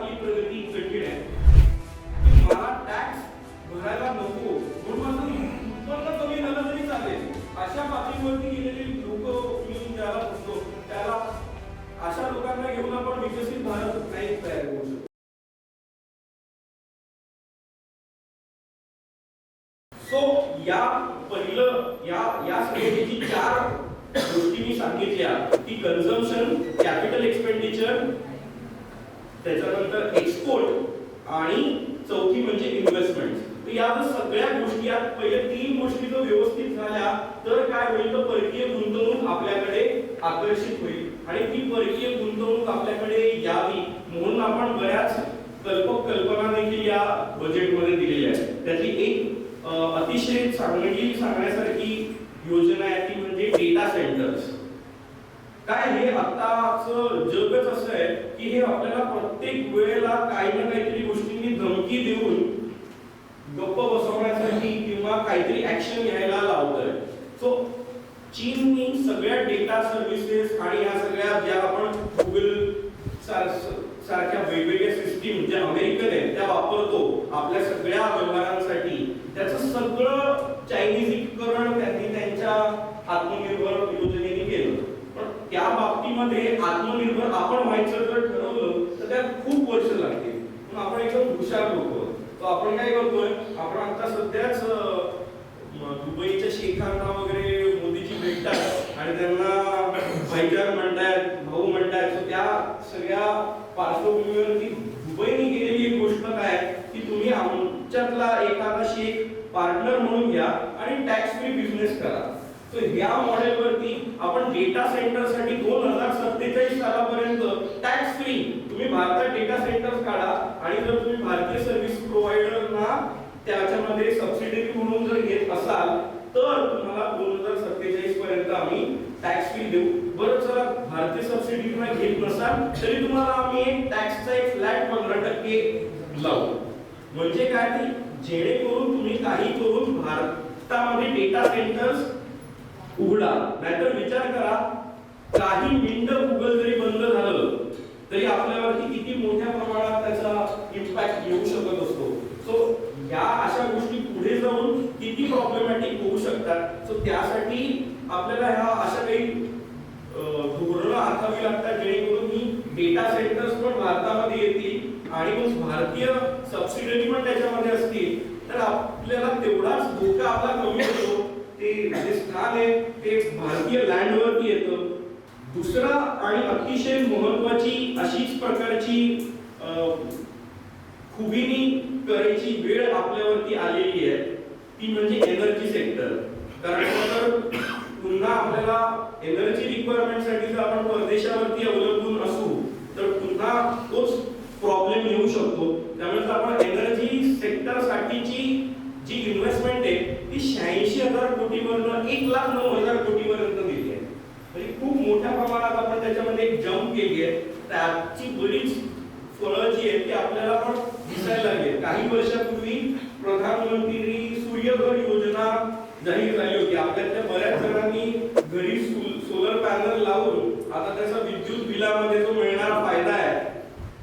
आपली प्रगती कठीण आहे की मला टॅक्स भरायला नको म्हणून माझं उत्पन्न कमी झालं तरी चालेल अशा पातळीवरती गेलेली लोक मी ज्याला बघतो त्याला अशा लोकांना घेऊन आपण विकसित भारत नाही तयार करू शकतो. सो या पहिलं या सगळ्याची चार गोष्टी मी सांगितल्या की कन्झम्पशन, कॅपिटल एक्सपेंडिचर, त्याच्यानंतर एक्सपोर्ट आणि चौथी म्हणजे इन्व्हेस्टमेंट. तर या सगळ्या गोष्टी पहिले तीन गोष्टी जर व्यवस्थित झाल्या तर काय होईल तर परकीय गुंतवणूक आपल्याकडे आकर्षित होईल आणि ती परकीय गुंतवणूक आपल्याकडे यावी म्हणून आपण बऱ्याच कल्पना देखील या बजेटमध्ये दिलेल्या आहेत. त्यातली एक अतिशय चांगली सांगण्यासारखी योजना आहे ती म्हणजे डेटा सेंटर्स. काय हे आताचं जगच असं आहे की हे आपल्याला प्रत्येक वेळेला काही ना काहीतरी गोष्टींनी धमकी देऊन गप्प बसवण्यासाठी किंवा काहीतरी ऍक्शन घ्यायला लावतोय. सो चीननी सगळ्या डेटा सर्व्हिसेस आणि या सगळ्या ज्या आपण गुगल सारख्या वेगवेगळ्या सिस्टीम ज्या अमेरिकन आहेत त्या वापरतो आपल्या सगळ्या व्यवहारांसाठी, त्याचं सगळं चायनीजीकरण त्यांनी त्यांच्या आत्मनिर्भर योजनेने केलं. पण त्या बाबतीमध्ये आत्मनिर्भर आपण व्हायचं जर ठरवलं तर त्यात खूप वर्ष लागतील. पण आपण एकदम हुशार लोक, तर आपण काय करतोय, आपण आता सध्याच दुबईच्या शेखांना वगैरे मोदीजी भेटतात आणि त्यांना भाईजान म्हणतात, भाऊ म्हणतात. त्या सगळ्या पार्श्वभूमीवरती दुबईने केलेली एक गोष्ट काय की तुम्ही आमच्यातला एखादा शेख पार्टनर म्हणून घ्या आणि टॅक्स फ्री बिझनेस करा. तर या मॉडेलवरती आपण डेटा सेंटर साठी 2047 सालापर्यंत टॅक्स फ्री तुम्ही भारतात डेटा सेंटर्स काढा आणि जर तुम्ही भारतीय सर्व्हिस प्रोव्हायडरना त्याच्यामध्ये सबसिडी म्हणून जर घेत असाल तर तुम्हाला 2047 पर्यंत आम्ही टॅक्स फ्री देऊ. बरं चला भारतीय सबसिडी तुम्हाला घेत नसाल तरी तुम्हाला आम्ही एक टॅक्सचा एक फ्लॅट 15% लावू. म्हणजे काय की जेणेकरून तुम्ही काही करून भारतामध्ये डेटा सेंटर्स उघडा. नाहीतर विचार करा काही मिनिटं गुगल जरी बंद झालं तरी आपल्यावरती किती मोठ्या प्रमाणात त्याचा इम्पॅक्ट येऊ शकत असतो. सो या अशा गोष्टी पुढे जाऊन किती प्रॉब्लेमॅटिक होऊ शकतात. सो त्यासाठी आपल्याला ह्या अशा काही धोरणं आखावी लागतात जेणेकरून ही डेटा सेंटर्स पण भारतामध्ये येतील आणि मग भारतीय सबसिडी पण त्याच्यामध्ये असतील तर आपल्याला तेवढाच धोका आपला कमी होतो. ते जे स्थान आहे ते भारतीय लँडवरती येतं. दुसरा आणि अतिशय महत्वाची अशीच प्रकारची खुबीनी करायची वेळ आपल्यावरती आलेली आहे ती म्हणजे एनर्जी सेक्टर. कारण पुन्हा आपल्याला एनर्जी रिक्वायरमेंटसाठी जर आपण परदेशावरती अवलंबून असू तर पुन्हा तोच प्रॉब्लेम येऊ शकतो. त्यामुळे आपण एनर्जी सेक्टर साठीची जी इन्व्हेस्टमेंट आहे ती 86,000 कोटीवरून 1,09,000 कोटीपर्यंत दिली आहे. म्हणजे खूप मोठ्या प्रमाणात आपण त्याच्यामध्ये एक जंप केली आहे. त्याची बरीच फळं जी आहेत ती आपल्याला पण दिसायला लागली. काही वर्षापूर्वी प्रधानमंत्री सूर्यघर योजना जाहीर झाली होती. आपल्यातल्या बऱ्याच जणांनी घरी सोलर पॅनल लावून आता त्याचा विद्युत बिलामध्ये जो मिळणारा फायदा आहे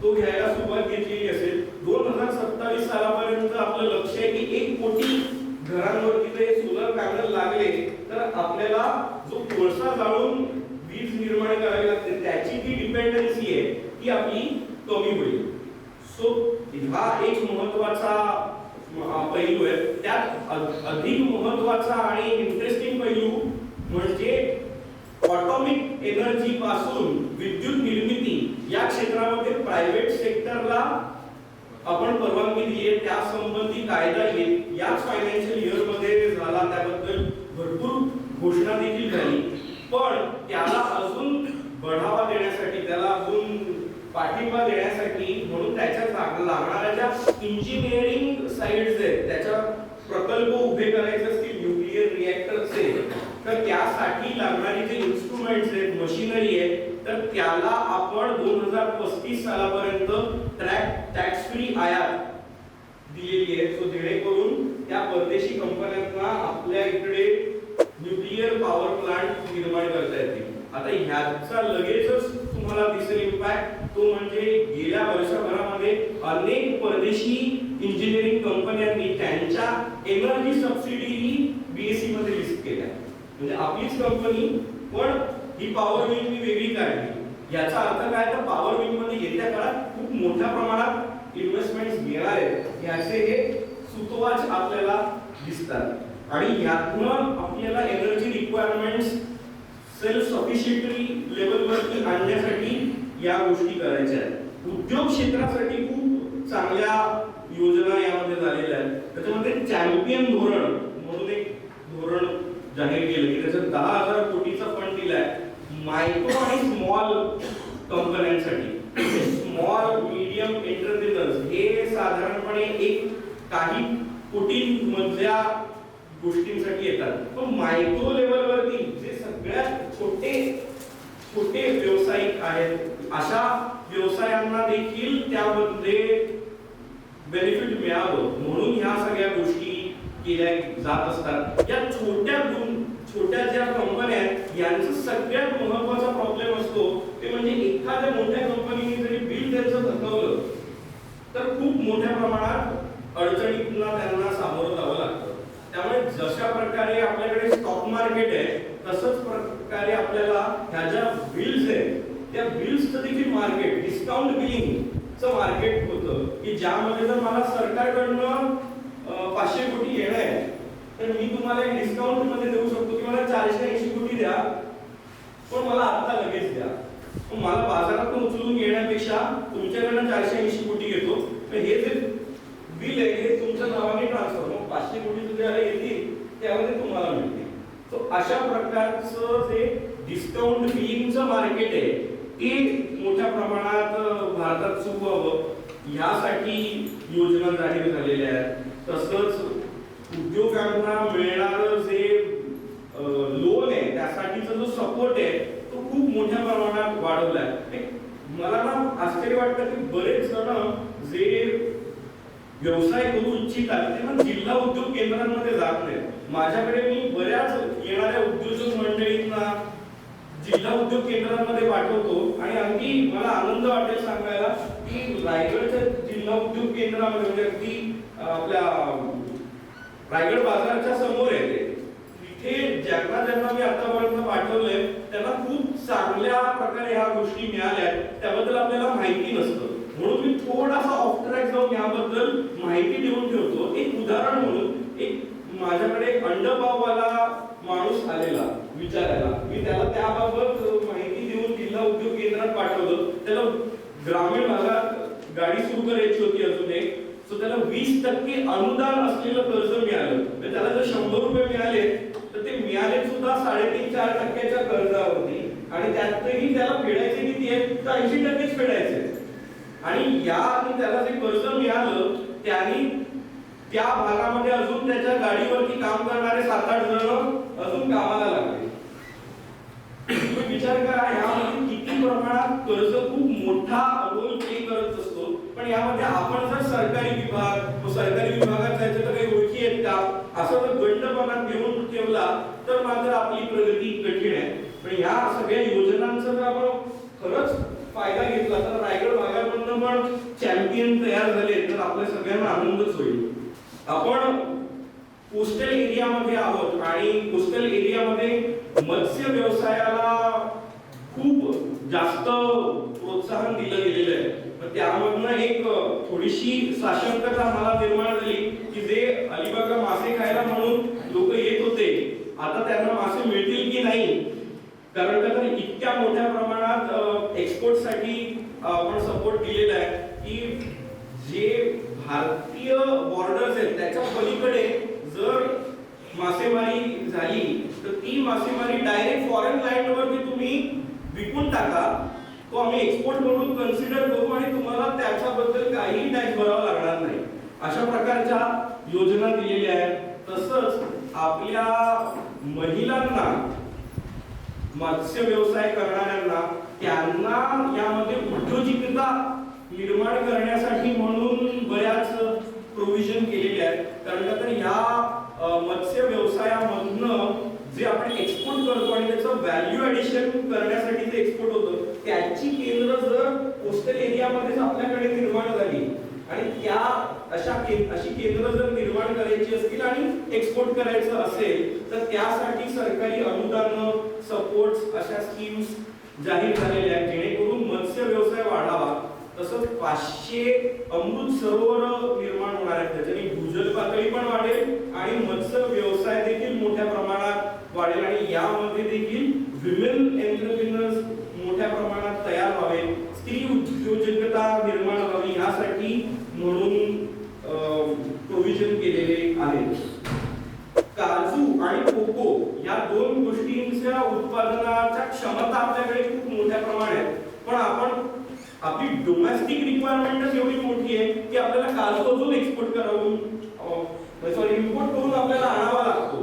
तो घ्यायला सुरुवात केली असेल. 2027 सालापर्यंत आपलं लक्ष आहे की 1 कोटी घरांवरती ते सोलर पॅनल लागले तर आपल्याला जो कोळसा जाळून वीज निर्माण करावी लागते त्याची जी डिपेंडन्सी आहे ती आपली कमी होईल. सो हा एक महत्त्वाचा पैलू आहे. त्यात अधिक महत्त्वाचा आणि इंटरेस्टिंग पैलू म्हणजे ऑटोमिक एनर्जी पासून विद्युत निर्मिती या क्षेत्रामध्ये प्रायव्हेट सेक्टरला आपण परवानगी दिली आहे. त्या संबंधी कायदा याच फायनान्शियल इयर मध्ये झाला. त्याबद्दल भरपूर घोषणा देखील झाली. पण त्याला अजून बढावा देण्यासाठी त्याला अजून पाठिंबा देण्यासाठी म्हणून त्याच्या लागणाऱ्या ज्या इंजिनिअरिंग साइट्स आहेत त्याच्या प्रकल्प उभे करायचे असतील न्यूक्लिअर रिएक्टरचे तर त्यासाठी लागणारी जे इन्स्ट्रुमेंट्स आहेत मशिनरी आहे तर त्याला आपण 2035 सालापर्यंत टॅक्स फ्री आयात दिलेली आहे. सो जेणेकरून त्या परदेशी कंपन्यांना आपल्या इकडे न्यूक्लिअर पॉवर प्लांट निर्माण करता येतील. आता ह्याचा लगेचच तुम्हाला दिसेल इम्पॅक्ट तो म्हणजे गेल्या वर्षभरामध्ये अनेक परदेशी इंजिनिअरिंग कंपन्यांनी त्यांच्या एनर्जी सबसिडी बीएससी मध्ये लिस्ट केल्या. म्हणजे आपलीच कंपनी, पण ही पॉवर विंग मी वेगळी काढली. याचा अर्थ काय, तर पॉवर विंग मध्ये येत्या काळात खूप मोठ्या प्रमाणात इन्व्हेस्टमेंट्स मिळणार आहेत याचे हे सुतोवाच आपल्याला दिसतात. आणि यातून आपल्याला एनर्जी रिक्वायरमेंट्स सेल्फ सफिशियंटली लेवलवरती आणण्यासाठी या गोष्टी करायच्या आहेत. उद्योग क्षेत्रासाठी खूप चांगल्या योजना यामध्ये झालेल्या आहेत. त्याच्यामध्ये चॅम्पियन धोरण म्हणून एक धोरण जाहीर केलं की त्याच्यात 10,000 कोटीचा फंड दिलाय मायक्रो आणि स्मॉल कंपन्यांसाठी. स्मॉल मीडियम एंटरप्रेन्युअर्स हे साधारणपणे एक काही कोटींमधल्या गोष्टींसाठी येतात, पण मायक्रो लेवलवरती जे सगळ्यात छोटे छोटे व्यावसायिक आहेत अशा व्यवसायांना देखील त्यामध्ये बेनिफिट मिळावं म्हणून ह्या सगळ्या गोष्टी केल्या जात असतात. या छोट्या ज्या कंपन्या आहेत यांचा सगळ्यात महत्त्वाचा प्रॉब्लेम असतो ते म्हणजे एखाद्या मोठ्या कंपनीने जरी बिल त्यांचं थकवलं तर खूप मोठ्या प्रमाणात अडचणींना त्यांना सामोरं जावं लागतं. त्यामुळे जशा प्रकारे आपल्याकडे स्टॉक मार्केट आहे तसंच प्रकारे आपल्याला ह्या ज्या बिल्स आहेत त्या बिल्सचं देखील मार्केट, डिस्काउंट बिलिंगचं मार्केट होतं की ज्यामध्ये जर मला सरकारकडनं 500 कोटी येणं आहे तर मी तुम्हाला एक डिस्काउंट मध्ये देऊ शकतो की मला 480 कोटी द्या, पण मला आता लगेच द्या. मला बाजारातून उचलून घेण्यापेक्षा तुमच्याकडनं 480 कोटी घेतो, हे जे बिल आहे हे तुमच्या नावाने ट्रान्सफर, मग 500 कोटी तुझ्याला येतील त्यामध्ये तुम्हाला मिळतील. तो अशा प्रकारचं जे डिस्काउंट बिलिंगचं मार्केट आहे ते मोठ्या प्रमाणात भारतात सुरू व्हावं यासाठी योजना जाहीर झालेल्या आहेत. तसंच उद्योगांना मिळणारं जे लोन आहे त्यासाठीचा जो सपोर्ट आहे तो खूप मोठ्या प्रमाणात वाढवला आहे. मला ना आश्चर्य वाटतं की बरेच जण जे व्यवसाय करू इच्छितात ते पण जिल्हा उद्योग केंद्रांमध्ये जात नाहीत. माझ्याकडे मी बऱ्याच येणाऱ्या उद्योजक मंडळींना जिल्हा उद्योग केंद्रांमध्ये पाठवतो आणि अगदी मला आनंद वाटेल सांगायला की रायगडच्या जिल्हा उद्योग केंद्रामध्ये म्हणजे अगदी आपल्या रायगड बाजाराच्या समोर आहे तिथे ज्यांना मी आतापर्यंत पाठवलंय त्यांना खूप चांगल्या प्रकारे ह्या गोष्टी मिळाल्या त्याबद्दल आपल्याला माहिती नसतं. म्हणून मी थोडासा ऑफ ट्रॅक जाऊन याबद्दल माहिती देऊन ठेवतो. एक उदाहरण म्हणून एक माझ्याकडे अंडपाववाला माणूस आलेला विचारायला, मी त्याला त्याबाबत माहिती देऊन जिल्हा उद्योग केंद्रात पाठवलं. त्याला ग्रामीण भागात गाडी सुरू करायची होती अजून एक, सो त्याला 20% अनुदान असलेलं कर्ज मिळालं. तर त्याला जर 100 रुपये मिळाले तर ते मिळाले सुद्धा 3.5-4% कर्जावरती आणि त्यातही त्याला फेडायचे किती आहे तर 80%च फेडायचे. आणि त्याला जे कर्ज मिळालं त्याने त्या भागामध्ये अजून त्याच्या गाडीवरती काम करणारे 7-8 जण अजून कामाला लागले. तुम्ही विचार करा यामध्ये किती प्रमाणात कर्ज खूप मोठा रोल प्ले करत असतो. पण यामध्ये आपण जर सरकारी विभागात जायचं तर काही ओळखी आहेत का असं जर गंडपणात घेऊन ठेवला तर मात्र आपली प्रगती कठीण आहे. पण या सगळ्या योजनांचा जर आपण खरंच फायदा घेतला तर रायगड भागामधून पण चॅम्पियन तयार झाले तर आपल्या सगळ्यांना आनंदच होईल. आपण कोस्टल एरियामध्ये आहोत आणि कोस्टल एरियामध्ये मत्स्य व्यवसायाला खूप जास्त प्रोत्साहन दिलं गेलेलं आहे. त्यामधनं एक थोडीशी साशंकता मला निर्माण झाली की जे अलिबागला मासे खायला म्हणून लोक येत होते आता त्यांना मासे मिळतील की नाही, कारण का तर इतक्या मोठ्या प्रमाणात एक्सपोर्ट साठी आपण सपोर्ट दिलेला आहे की जे भारतीय बॉर्डर्स आहेत त्याच्या पलीकडे जर मासेमारी झाली तर ती मासेमारी डायरेक्ट फॉरेन लँडवरती तुम्ही विकून टाका, तो आम्ही एक्सपोर्ट म्हणून कन्सिडर करू आणि तुम्हाला त्याच्याबद्दल काही टॅक्स भरावा लागणार नाही. अशा प्रकारच्या योजना दिलेल्या आहेत. तसंच आपल्या महिलांना मत्स्य व्यवसाय करणाऱ्यांना त्यांना यामध्ये उद्योजकता निर्माण करण्यासाठी म्हणून बऱ्याच प्रोव्हिजन केलेले आहेत. कारण का तर ह्या मत्स्य व्यवसायामधनं जे आपण एक्सपोर्ट करतो आणि त्याचं व्हॅल्यू ऍडिशन करण्यासाठी जे एक्सपोर्ट होतं त्याची केंद्र जर कोस्टल एरियामध्येच आपल्याकडे निर्माण झाली आणि त्या अशी केंद्र जर निर्माण करायची असतील आणि एक्सपोर्ट करायचं असेल तर त्यासाठी सरकारी अनुदान सपोर्ट अशा स्कीम्स जाहीर झालेल्या आहेत जेणेकरून मत्स्य व्यवसाय वाढावा. तसंच 500 अमृत सरोवर निर्माण होणार आहेत त्याच्याने भूजल पातळी पण वाढेल आणि मत्स्य व्यवसाय देखील मोठ्या प्रमाणात वाढेल आणि यामध्ये देखील विमेन एंटरप्रेन्युअर्स मोठ्या प्रमाणात तयार व्हावे, स्त्री उद्योजकता निर्माण व्हावी यासाठी म्हणून प्रोव्हिजन केलेले आहे. काजू आणि कोको या दोन गोष्टींच्या उत्पादनाच्या क्षमता आपल्याकडे खूप मोठ्या प्रमाणात पण आपण आपली डोमेस्टिक रिक्वायरमेंटच एवढी मोठी आहे की आपल्याला काजू अजून एक्सपोर्ट करावं इम्पोर्ट करून आपल्याला आणावा लागतो.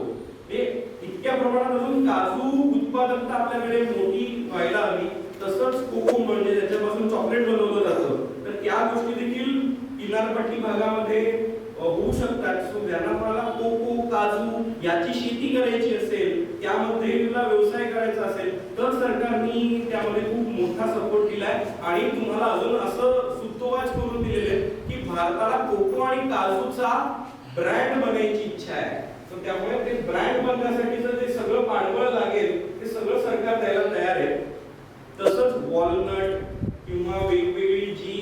हे इतक्या प्रमाणात अजून काजू उत्पादकता आपल्याकडे मोठी व्हायला हवी. तसंच कोको म्हणजे त्याच्यापासून चॉकलेट बनवलं जातं तर त्या गोष्टी देखील किनारपट्टी भागामध्ये होऊ शकतात. सो ज्यांना मला कोको काजू याची शेती करायची असेल त्यामध्ये व्यवसाय करायचा असेल तर सरकारने त्यामध्ये खूप मोठा सपोर्ट दिलाय आणि तुम्हाला अजून असं सुतोवाच करून दिलेले की भारताला कोको आणि काजूचा ब्रँड बनायची इच्छा आहे. तर त्यामुळे ते ब्रँड बनण्यासाठीचं जे सगळं पाठबळ लागेल ते सगळं सरकार द्यायला तयार आहे. तसंच वॉलनट किंवा वेगवेगळी जी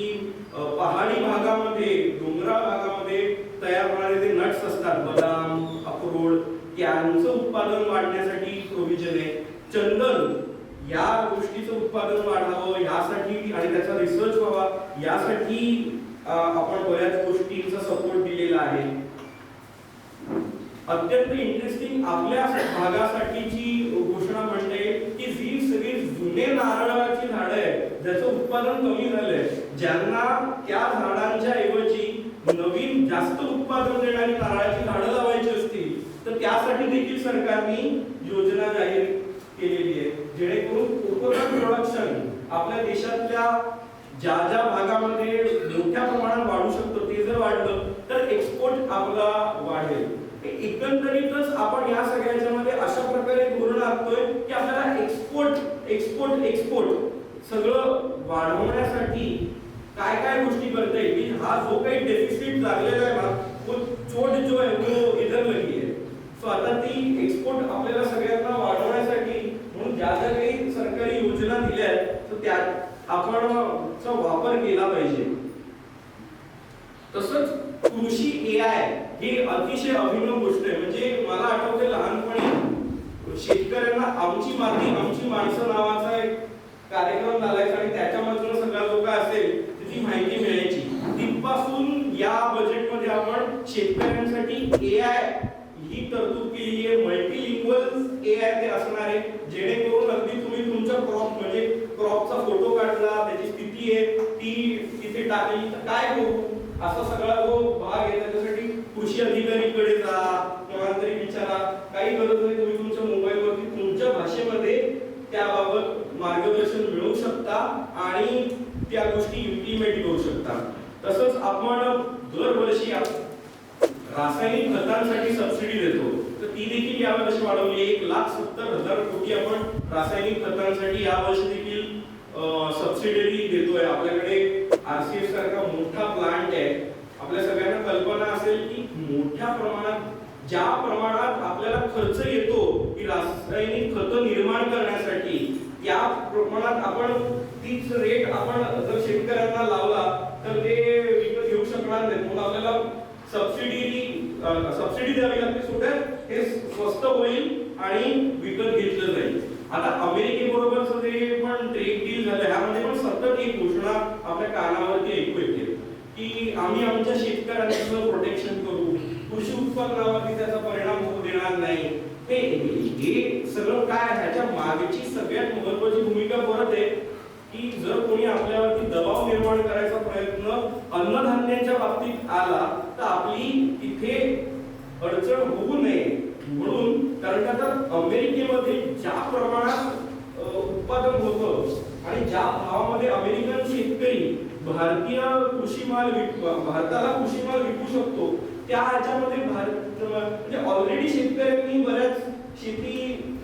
पहाडी भागामध्ये डोंगराळ भागामध्ये तयार होणारे जे नट्स असतात बदाम अक्रोड त्यांचं उत्पादन वाढण्यासाठी प्रोव्हिजन आहे. चंदन या गोष्टीचं उत्पादन वाढावं यासाठी आणि त्याचा रिसर्च व्हावा यासाठी आपण बऱ्याच गोष्टींचा सपोर्ट दिलेला आहे. अत्यंत इंटरेस्टिंग आपल्या भागासाठीची घोषणा म्हणते की जी सगळी जुने नारळाची झाडं आहेत ज्याचं उत्पादन कमी झालंय ज्यांना त्या झाडांच्या ऐवजी नवीन जास्त उत्पादन देणारी नारळाची झाडं लावायची असतील तर त्यासाठी देखील सरकारने योजना जाहीर केलेली आहे जेणेकरून कोकोनट प्रोडक्शन आपल्या देशातल्या ज्या ज्या भागामध्ये मोठ्या प्रमाणात वाढू शकतो ते जर वाढलं तर एक्सपोर्ट आपला वाढेल. एकंदरीतच आपण या सगळ्याच्यामध्ये अशा प्रकारे धोरण आखतोय की आपल्याला एक्सपोर्ट सगळं वाढवण्यासाठी काय काय गोष्टी करता येईल. हा जो काही डेफिसिट लागलेला आहे ना तो चोट जो आहे तो इधर लगी आहे. सो आता ती एक्सपोर्ट आपल्याला सगळ्यांना वाढवण्यासाठी म्हणून ज्या ज्या काही सरकारी योजना दिल्या आहेत तर त्यात आपण वापर केला पाहिजे. तसंच कृषी एआय ही अतिशय अभिनव गोष्ट आहे. म्हणजे मला आठवते लहानपणी शेतकऱ्यांना आमची माती आमची माणसं नावाचा एक कार्यक्रम झालायचा आणि त्याच्यामधून सगळा जो काय असेल त्याची माहिती मिळायची. तिथपासून या बजेटमध्ये आपण शेतकऱ्यांसाठी एआय ही तरतूद केली आहे. मल्टीलिंग्वल एआय ते असणार आहे जेणेकरून अगदी तुम्ही तुमच्या क्रॉप म्हणजे क्रॉपचा फोटो काढला त्याची स्थिती आहे ती तिथे टाकली तर काय करू असा सगळा जो भाग आहे त्याच्यासाठी कृषी अधिकारीकडे जा किंवा तरी विचारा काही गरज नाही. तुम्ही तुमच्या मोबाईलवरती तुमच्या भाषेमध्ये त्याबाबत मार्गदर्शन मिळवू शकता आणि त्या गोष्टी इम्प्लिमेंट करू शकता. तसंच आपण दरवर्षी रासायनिक खतांसाठी सबसिडी देतो तर ती देखील यावर्षी वाढवली. 1,70,000 कोटी आपण रासायनिक खतांसाठी यावर्षी देखील सबसिडी देतोय. आपल्याकडे आरसीएफ सारखा मोठा प्लांट आहे. आपल्या सगळ्यांना कल्पना असेल की मोठ्या प्रमाणात ज्या प्रमाणात आपल्याला खर्च येतो की रासायनिक खत निर्माण करण्यासाठी त्या प्रमाणात आपण तीच रेट आपण जर शेतकऱ्यांना लावला तर ते विकत घेऊ शकणार नाहीत. म्हणून आपल्याला सबसिडी द्यावी लागते. सोबत हे स्वस्त होईल आणि विकत घेतलं जाईल. आता अमेरिकेबरोबरचं जे पण ट्रेड डील झालं ह्यामध्ये पण सतत एक घोषणा आपल्या कानावरती ऐकू येते की आम्ही आमच्या शेतकऱ्यांचं प्रोटेक्शन करू, कृषी उत्पादनावरती त्याचा परिणाम होऊ देणार नाही. हे सगळं काय ह्याच्या मागची सगळ्यात महत्त्वाची भूमिका परत आहे की जर कोणी आपल्यावरती दबाव निर्माण करायचा प्रयत्न अन्नधान्याच्या बाबतीत आला तर आपली तिथे अडचण होऊ नये म्हणून. कारण आता अमेरिकेमध्ये ज्या प्रमाणात उत्पादन होतं आणि ज्या भावामध्ये अमेरिकन शेतकरी भारताला कृषी माल विकू शकतो त्या ह्याच्यामध्ये म्हणजे ऑलरेडी शेतकऱ्यांनी बऱ्याच शेती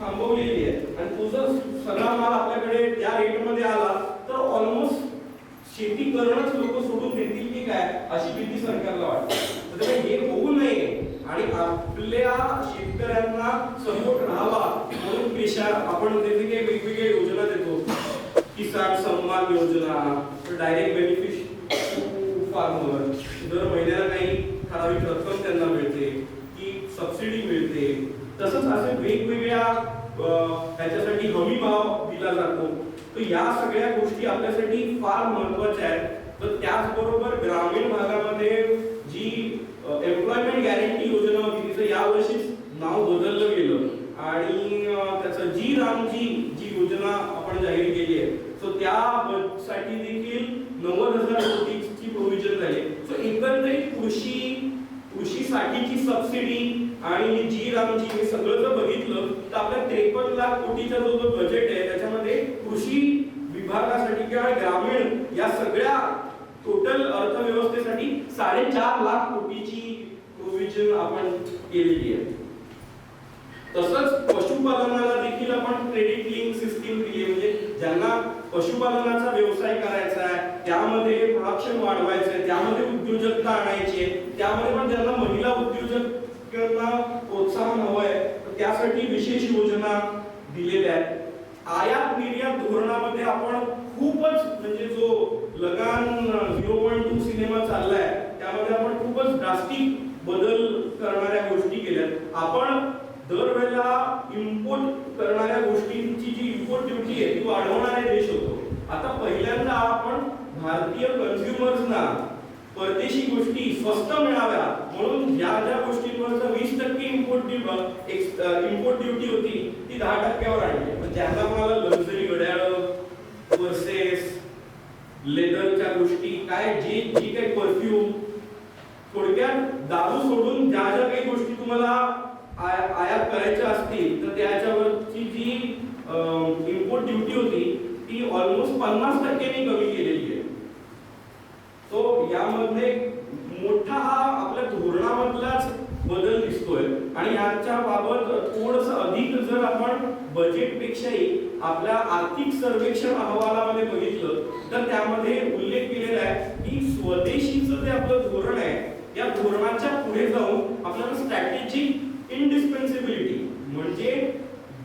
थांबवलेली आहे आणि तो जर सगळा माल आपल्याकडे त्या रेटमध्ये आला तर ऑलमोस्ट शेती करणंच लोक सोडून देतील की काय अशी भीती सरकारला वाटते. तर हे होऊ नये आणि आपल्या शेतकऱ्यांना सपोर्ट राहावा म्हणून आपण त्याचे काही वेगवेगळ्या योजना देतो. किसान सन्मान योजना, डायरेक्ट बेनिफिट फार्मर, दर महिन्याला काही ठराविक रक्कम त्यांना मिळते की सबसिडी मिळते. तसंच असे वेगवेगळ्या त्याच्यासाठी हमी भाव दिला जातो. तर या सगळ्या गोष्टी आपल्यासाठी फार महत्त्वाच्या आहेत. तर त्याचबरोबर ग्रामीण भागामध्ये जी एम्प्लॉयमेंट गॅरंटी योजना होती तिचं यावर्षीच नाव बदललं गेलं आणि त्याचं जी रामजी जी योजना आपण जाहीर केली आहे सो त्यासाठी देखील 90,000 कोटीची प्रोव्हिजन झाली. सो एकंदरीत कृषीसाठीची सबसिडी आणि जी रामजी हे सगळं जर बघितलं तर आपल्या 53 लाख कोटीचा जो बजेट आहे त्याच्यामध्ये कृषी विभागासाठी किंवा ग्रामीण या सगळ्या टोटल अर्थव्यवस्थेसाठी 4.5 लाख कोटीची प्रोव्हिजन आपण केलेली आहे. तसंच पशुपालनाला देखील आपण क्रेडिट लिंक सिस्टीम दिली, म्हणजे ज्यांना पशुपालनाचा व्यवसाय करायचा आहे त्यामध्ये प्रोडक्शन वाढवायचं आहे, त्यामध्ये उद्योजकता आणायची आहे, त्यामध्ये पण ज्यांना महिला उद्योजकांना प्रोत्साहन हवंय त्यासाठी विशेष योजना दिलेल्या आहेत. आयात निर्यात धोरणामध्ये आपण खूपच म्हणजे जो लगान 0.2 सिनेमा चाललाय त्यामध्ये आपण खूपच ड्रास्टिक बदल करणाऱ्या गोष्टी केल्यात. आपण दरवेळेला इम्पोर्ट करणाऱ्या गोष्टींची जी इम्पोर्ट ड्युटी आहे ती वाढवणारे देश होतो. आता पहिल्यांदा आपण भारतीय कन्झ्युमर्सना परदेशी गोष्टी स्वस्त मिळाव्या म्हणून ज्या ज्या गोष्टींवरचा 20% इम्पोर्ट ड्युटी होती ती 10% आणली. पण ज्यांना मला लक्झरी घड्याळ, पर्सेस, लेदरच्या गोष्टी काय जी काही परफ्यूम, थोडक्यात दारू सोडून ज्या ज्या काही गोष्टी तुम्हाला आयात करायच्या असतील तर त्याच्यावरची जी इम्पोर्ट ड्युटी होती ती ऑलमोस्ट 50% कमी केलेली आहे. तो यामध्ये मोठा हा आपल्या धोरणामधलाच बदल दिसतोय. आणि याच्या बाबत थोडंसं अधिक जर आपण बजेटपेक्षाही आपल्या आर्थिक सर्वेक्षण अहवालामध्ये बघितलं तर त्यामध्ये उल्लेख केलेला आहे की स्वदेशीचं जे आपलं धोरण आहे या धोरणाच्या पुढे जाऊन आपल्याला स्ट्रॅटेजिक इनडिस्पेन्सिबिलिटी म्हणजे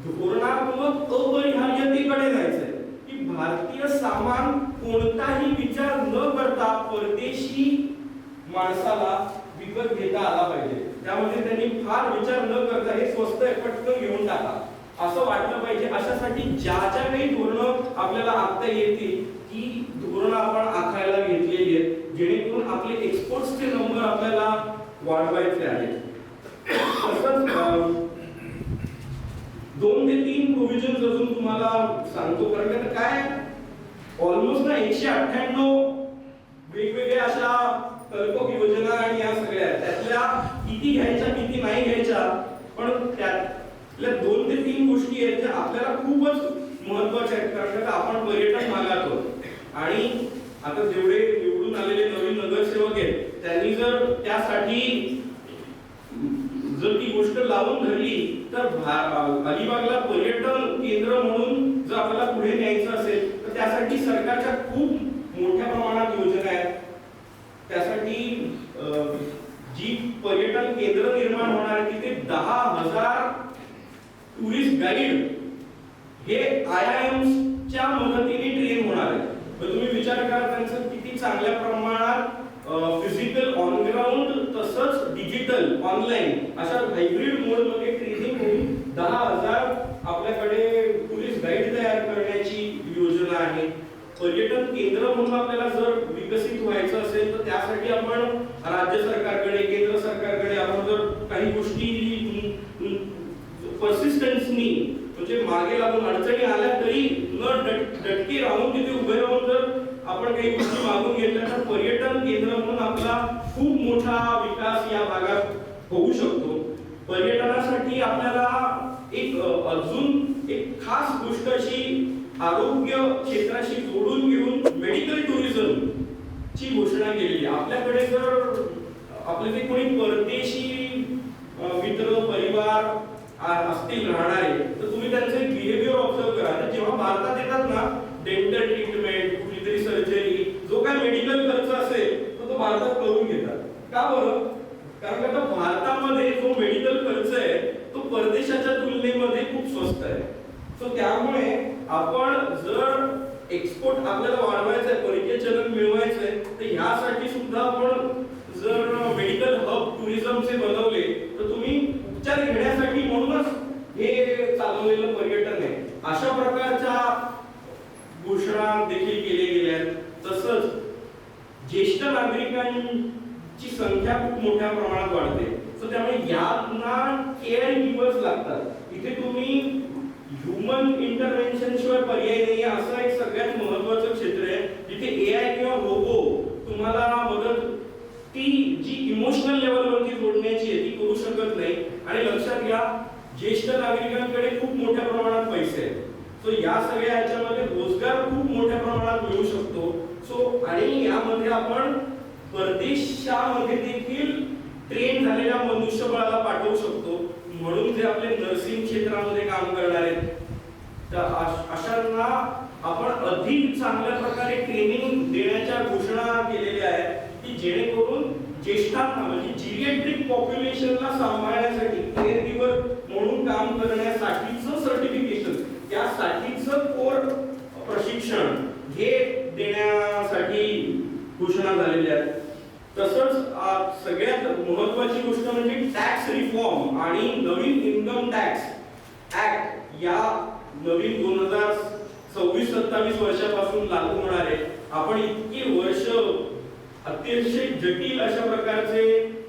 धोरणात्मक अपरिहार्यतेकडे जायचंय की भारतीय सामान कोणताही विचार न करता परदेशी माणसाला विकत घेता आला पाहिजे. त्यामध्ये त्यांनी फार विचार न करता हे स्वस्त आहे पटकन घेऊन टाका असं वाटलं पाहिजे. अशासाठी ज्या ज्या काही धोरणं आपल्याला आखता येतील ती धोरणं आपण आखायला घेतलेली आहेत जेणेकरून आपले एक्सपोर्ट्सचे नंबर आपल्याला वाढवायचे आहेत. तसंच 2 ते 3 प्रोव्हिजन अजून तुम्हाला सांगतो कारण का काय ऑलमोस्ट ना 198 वेगवेगळ्या अशा कल्पक योजना आणि या सगळ्या त्यातल्या किती घ्यायच्या किती नाही घ्यायच्या पण त्यातल्या 2 ते 3 गोष्टी आहेत ज्या आपल्याला खूपच महत्त्वाच्या आहेत. कारण का आपण पर्यटन भागात आहोत आणि आता जेवढे निवडून आलेले नवीन नगरसेवक आहेत त्यांनी जर त्यासाठी जर ती गोष्ट लावून धरली तर अलिबागला पर्यटन केंद्र म्हणून जर आपल्याला पुढे न्यायचं असेल तर त्यासाठी सरकारच्या खूप मोठ्या प्रमाणात योजना आहेत. त्यासाठी जी पर्यटन केंद्र निर्माण होणार आहे तिथे 10,000 टुरिस्ट गाईड हे IIMs च्या मदतीने ट्रेन होणार आहे. तुम्ही विचार करा त्यांचं किती चांगल्या प्रमाणात फिजिकल ऑन ग्राउंड तसंच डिजिटल ऑनलाईन अशा हायब्रिड मोड मध्ये ट्रेनिंग होऊन 10,000 आपल्याकडे टुरिस्ट गाईड तयार करण्याची योजना आहे. पर्यटन केंद्र म्हणून आपल्याला जर विकसित व्हायचं असेल तर त्यासाठी आपण राज्य सरकारकडे केंद्र सरकारकडे आपण जर काही गोष्टी पर्सिस्टन्सनी म्हणजे मागे लागून अडचणी आल्या तरी न डटके राहून तिथे उभे राहून जर आपण काही गोष्टी मागून घेतल्या तर पर्यटन केंद्र म्हणून आपला खूप मोठा विकास या भागात होऊ शकतो. पर्यटनासाठी आपल्याला एक अजून एक खास गोष्ट अशी आरोग्य क्षेत्राशी जोडून घेऊन मेडिकल टुरिझम ची घोषणा केलेली. आपल्याकडे जर आपले जे कोणी परदेशी मित्र परिवार असतील राहणारे तर तुम्ही त्यांचे बिहेवियर ऑब्झर्व करा. जेव्हा भारतात येतात ना डेंटल ट्रीटमेंट कुठलीतरी सर्जरी जो काय करून घेतात. का बरं? कारण का आता भारतामध्ये जो मेडिकल खर्च आहे तो परदेशाच्या तुलनेमध्ये खूप स्वस्त आहे. सो त्यामुळे आपण जर एक्सपोर्ट आपल्याला वाढवायचं आहे, परकीय चलन मिळवायचं आहे, तर ह्यासाठी सुद्धा आपण जर मेडिकल हब टुरिझमचे बनवले तर तुम्ही उपचार घेण्यासाठी म्हणूनच हे चालवलेलं पर्यटन आहे. अशा प्रकारच्या घोषणा देखील केल्या गेल्या. तसंच ज्येष्ठ नागरिकांची संख्या खूप मोठ्या प्रमाणात वाढते. सो त्यामुळे यांना केअर गिव्हर्स लागतात. इथे तुम्ही ह्युमन इंटरव्हेन्शन शिवाय पर्याय नाही, असं एक सगळ्यात महत्त्वाचं क्षेत्र आहे जिथे एआय किंवा रोबो तुम्हाला मदत ती जी इमोशनल लेवलवरती जोडण्याची आहे ती करू शकत नाही. आणि लक्षात घ्या, ज्येष्ठ नागरिकांकडे खूप मोठ्या प्रमाणात पैसे आहेत. सो या सगळ्या ह्याच्यामध्ये रोजगार खूप मोठ्या प्रमाणात मिळू शकतो. सो आणि यामध्ये आपण परदेशामध्ये देखील ट्रेन झालेल्या मनुष्यबळाला पाठवू शकतो. म्हणून जे आपले नर्सिंग क्षेत्रामध्ये काम करणार आहेत तर अशांना आपण अधिक चांगल्या प्रकारे ट्रेनिंग देण्याच्या घोषणा केलेल्या आहेत की जेणेकरून ज्येष्ठांना म्हणजे जिरिएट्रिक पॉप्युलेशनला सांभाळण्यासाठी केअर गिव्हर म्हणून काम करण्यासाठीचं सर्टिफिकेशन, त्यासाठीचं कोर प्रशिक्षण हे देण्यासाठी घोषणा झालेल्या आहेत. तसंच सगळ्यात महत्त्वाची गोष्ट म्हणजे टॅक्स रिफॉर्म आणि नवीन इन्कम टॅक्स ऍक्ट या नवीन 2026-27 वर्षापासून लागू होणार आहे. आपण इतकी वर्ष अतिशय जटिल अशा प्रकारचे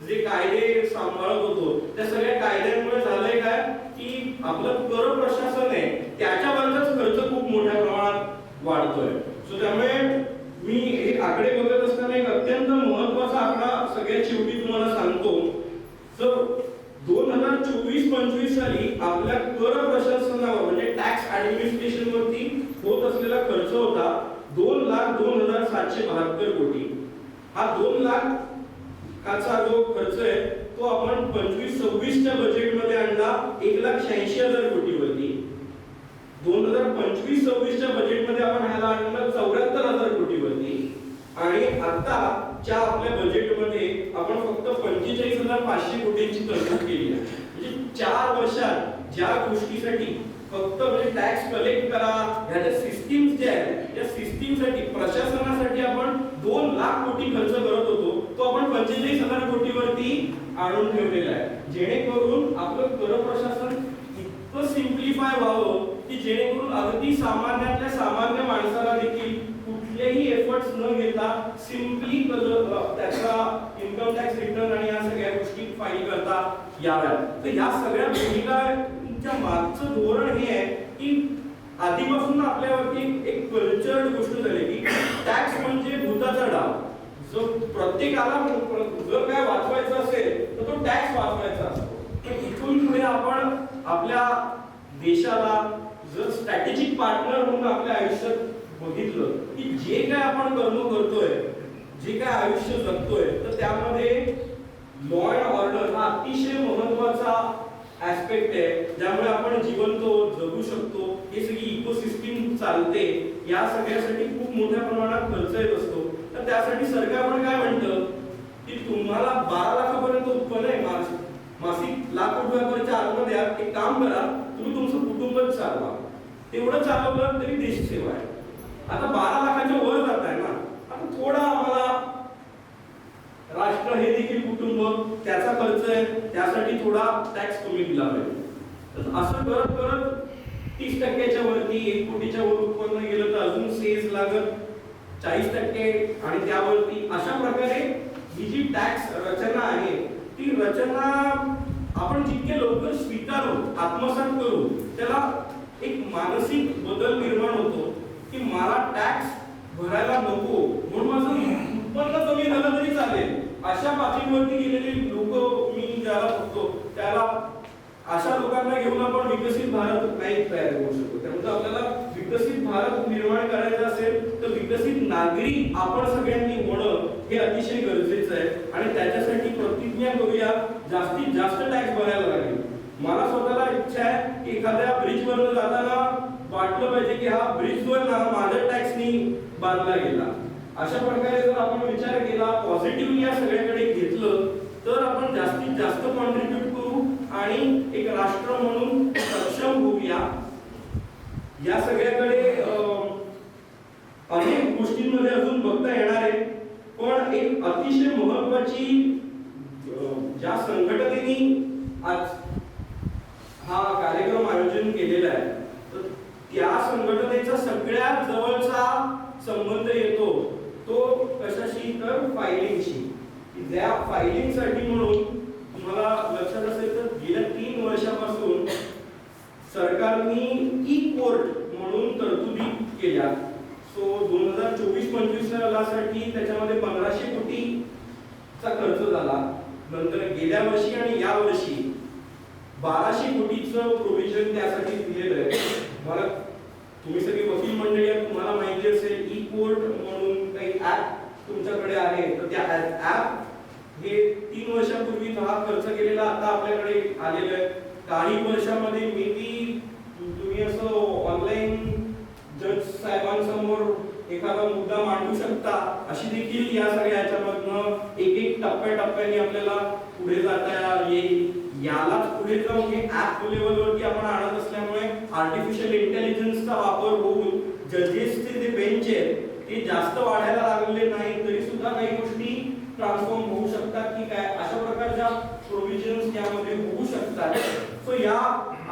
जे कायदे सांभाळत होतो त्या सगळ्या कायद्यांमुळे झालंय काय की आपलं कर प्रशासन आहे त्याच्यावरचाच खर्च खूप मोठ्या प्रमाणात वाढतोय. सो त्यामुळे मी हे आकडे बघत असताना एक अत्यंत महत्त्वाचा आकडा सगळ्यात शेवटी तुम्हाला सांगतो. तर 2024-25 साली आपल्या कर प्रशासनावर म्हणजे टॅक्स ऍडमिनिस्ट्रेशन वरती होत असलेला खर्च होता 2,02,772 कोटी. हा 2 लाखाचा जो खर्च आहे तो आपण 25-26च्या बजेटमध्ये आणला 1,86,000 कोटी वरती. 2025-26च्या बजेटमध्ये आपण ह्याला आणलं 74,000 कोटी वरती. आणि आताच्या आपल्या बजेटमध्ये आपण फक्त 45,500 कोटींची तरतूद केली आहे. म्हणजे 4 वर्षात ज्या गोष्टीसाठी फक्त म्हणजे टॅक्स कलेक्ट करा ह्याच्या सिस्टीम्स जे आहेत त्या सिस्टीमसाठी प्रशासनासाठी आपण 2 लाख कोटी खर्च करत होतो तो आपण 45,000 कोटी वरती आणून ठेवलेला आहे. जेणेकरून आपलं कर प्रशासन इतकं सिम्प्लिफाय व्हावं की जेणेकरून अगदी सामान्यातल्या सामान्य माणसाला देखील कुठलेही एफर्ट्स न घेता सिम्पली त्याचा इन्कम टॅक्स रिटर्न आणि या सगळ्या गोष्टी फाईल करता याव्यात. तर या सगळ्या भूमिकांच्या मागचं धोरण हे आहे की आधीपासून आपल्यावरती एक कल्चर्ड गोष्ट झाली की टॅक्स म्हणजे भूताचा डाव. जो प्रत्येकाला जर काय वाचवायचं असेल तर तो टॅक्स वाचवायचा असतो. तर इथून पुढे आपण आपल्या देशाला जर स्ट्रॅटेजिक पार्टनर म्हणून आपल्या आयुष्यात बघितलं की जे काय आपण कर्म करतोय जे काय आयुष्य जगतोय तर त्यामध्ये लॉ अँड ऑर्डर हा अतिशय महत्त्वाचा ऍस्पेक्ट आहे ज्यामुळे आपण जिवंत जगू शकतो. हे सगळी इकोसिस्टीम चालते या सगळ्यासाठी खूप मोठ्या प्रमाणात खर्च येत असतो. तर त्यासाठी सरकार पण काय म्हणतं की तुम्हाला 12 लाखापर्यंत उत्पन्न आहे मासिक लाख रुपयापर्यंतच्या आतमध्ये एक काम करा तुम्ही तुमचं कुटुंबच चालवा. तेवढं चालवलं तरी देशसेवा आहे. आता 12 लाखाच्या वर जात आहे ना, आता थोडा आम्हाला राष्ट्र हे देखील कुटुंब त्याचा खर्च आहे त्यासाठी थोडा टॅक्स कमी दिला पाहिजे. तर असं करत करत 30% वरती 1 कोटीच्या वर उत्पन्न गेलं तर अजून सेस लागत 40% आणि त्यावरती अशा प्रकारे ही जी टॅक्स रचना आहे ती रचना आपण जितके लवकर स्वीकारू आत्मसात करू त्याला एक मानसिक बदल निर्माण होतो की मला टॅक्स भरायला नको म्हणून माझं उत्पन्न कमी झालं तरी चालेल. अशा पातळीवरती गेलेली लोक मी ज्याला बघतो त्याला अशा लोकांना घेऊन आपण विकसित भारत नाही तयार करू शकतो. त्यामुळे आपल्याला विकसित भारत निर्माण करायचा असेल तर विकसित नागरिक आपण सगळ्यांनी होणं हे अतिशय गरजेचं आहे. आणि त्याच्यासाठी प्रतिज्ञा करूया जास्तीत जास्त टॅक्स भरायला लागेल. मला स्वतःला इच्छा आहे की एखाद्या ब्रिजवर जाताना वाटलं पाहिजे की हा ब्रिज जो आहे ना माझ्या टॅक्सनी बांधला गेला. अशा प्रकारे जर आपण विचार केला, पॉझिटिव्ह या सगळ्याकडे घेतलं, तर आपण जास्तीत जास्त कॉन्ट्रीब्यूट करू आणि एक राष्ट्र म्हणून सक्षम होऊया. या सगळ्याकडे अनेक गोष्टींमध्ये अजून बघता येणार आहे, पण एक अतिशय महत्वाची ज्या संघटनेने आज हा कार्यक्रम आयोजन केलेला आहे, तर त्या संघटनेचा सगळ्यात जवळचा संबंध येतो तो कशाशी, तर फायलिंगशी. ज्या फायलिंगसाठी म्हणून तुम्हाला लक्षात असेल तर गेल्या 3 वर्षापासून सरकारने ई कोर्ट म्हणून तरतुदी केल्या. सो 2024-25 साठी त्याच्यामध्ये 1500 कोटीचा खर्च झाला. नंतर गेल्या वर्षी आणि या वर्षी 1200 कोटीचं प्रोव्हिजन त्यासाठी दिलेलं आहे. मला तुम्ही सगळे वकील मंडळी आहेत, तुम्हाला माहिती असेल ई कोर्ट म्हणून काही ऍप तुमच्याकडे आहे, तर त्या ऍप हे 3 वर्षापूर्वी हा खर्च केलेला आता आपल्याकडे आलेलं आहे. काही वर्षामध्ये मे बी तुम्ही असं ऑनलाईन जज साहेबांसमोर एखादा मुद्दा मांडू शकता, अशी देखील या सगळ्या याच्यामधनं एक टप्प्याटप्प्याने आपल्याला पुढे जाता येईल. यालाच पुढे जाऊन हे ऍप लेवलवरती आपण आणत असल्यामुळे आर्टिफिशियल इंटेलिजन्सचा वापर होऊन जजेसचे जे बेंच आहेत ते जास्त वाढायला लागलेले नाही, तरी सुद्धा काही गोष्टी ट्रान्सफॉर्म होऊ शकतात की काय, अशा प्रकारच्या प्रोव्हिजन्स यामध्ये होऊ शकतात. सो या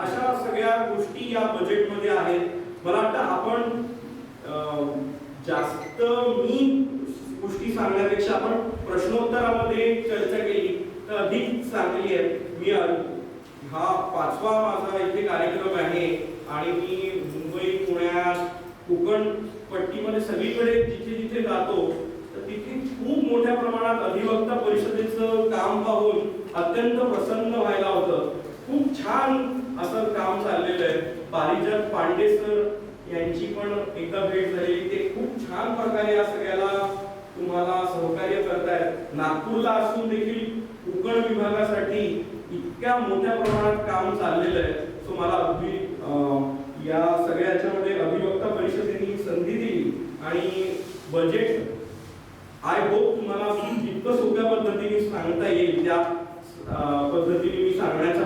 अशा सगळ्या गोष्टी या बजेटमध्ये आहेत. मला वाटतं आपण जास्त मी गोष्टी सांगण्यापेक्षा आपण प्रश्नोत्तरामध्ये चर्चा केली तर अधिक चांगली आहे. मी हा 5वा माझा इथे कार्यक्रम आहे आणि मी मुंबई, पुण्यात, कोकण पट्टीमध्ये सगळीकडे जिथे जिथे जातो तर तिथे खूप मोठ्या प्रमाणात अधिवक्ता परिषदेचं काम पाहून अत्यंत प्रसन्न व्हायला होतं. खूप छान असं काम चाललेलं आहे. पारिजात पांडे सर यांची पण एकदा भेट झालेली, ते खूप छान प्रकारे या सगळ्याला तुम्हाला सहकार्य करतायत. नागपूरला असून देखील कोकण विभागासाठी इतक्या मोठ्या प्रमाणात काम चाललेलं आहे. सो मला अगदी या सगळ्या याच्यामध्ये अधिवक्ता परिषदेने संधी दिली आणि बजेट आय होप तुम्हाला जितकं सोप्या पद्धतीने सांगता येईल त्या पद्धतीने मी सांगण्याचा